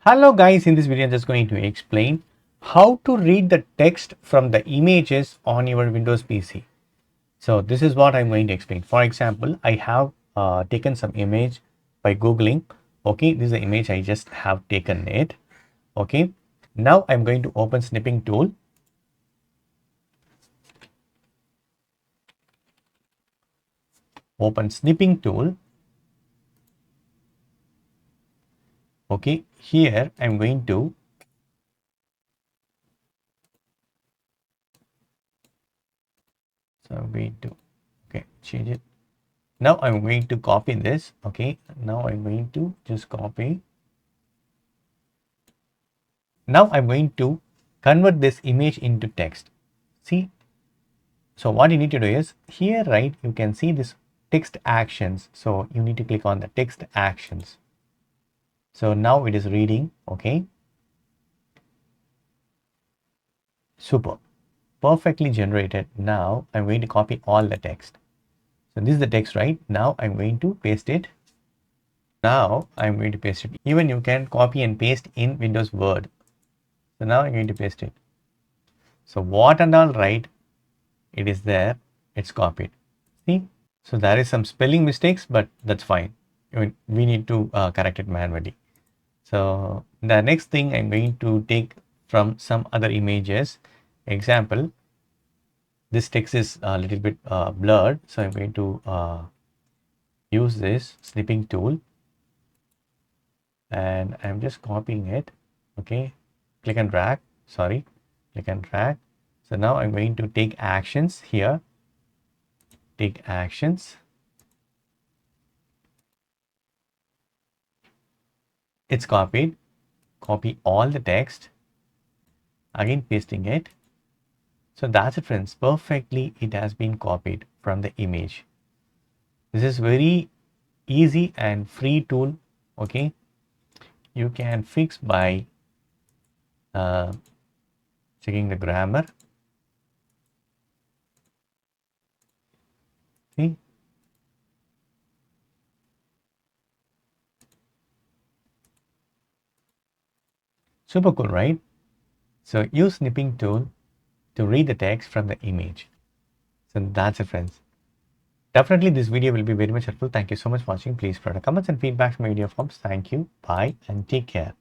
Hello guys, in this video I'm just going to explain how to read the text from the images on your Windows PC. So this is what I'm going to explain. For example, I have taken some image by Googling. Okay, this is the image I just have taken it. Okay, now I'm going to open Snipping Tool. Open Snipping Tool. Okay, here I'm going to change it. Now I'm going to copy this. Okay, now I'm going to just copy. Now I'm going to convert this image into text. See, so what you need to do is here, right, you can see this text actions. So you need to click on the text actions. So now it is reading. Okay, super, perfectly generated. Now I'm going to copy all the text. So this is the text, right? Now I'm going to paste it. Now I'm going to paste it. Even you can copy and paste in Windows Word. So now I'm going to paste it. So what and all right, it is there, it's copied. See, so there is some spelling mistakes, but that's fine. I mean, we need to correct it manually. So the next thing I'm going to take from some other images. Example, this text is a little bit blurred, so I'm going to use this snipping tool and I'm just copying it. Okay, click and drag, sorry, click and drag. So now I'm going to take actions here, take actions. It's copied. Copy all the text, again pasting it. So that's it, friends. Perfectly it has been copied from the image. This is very easy and free tool. Okay, you can fix by checking the grammar. See, super cool, right? So use snipping tool to read the text from the image. So that's it, friends. Definitely this video will be very much helpful. Thank you so much for watching. Please provide comments and feedback from my video forms. Thank you. Bye and take care.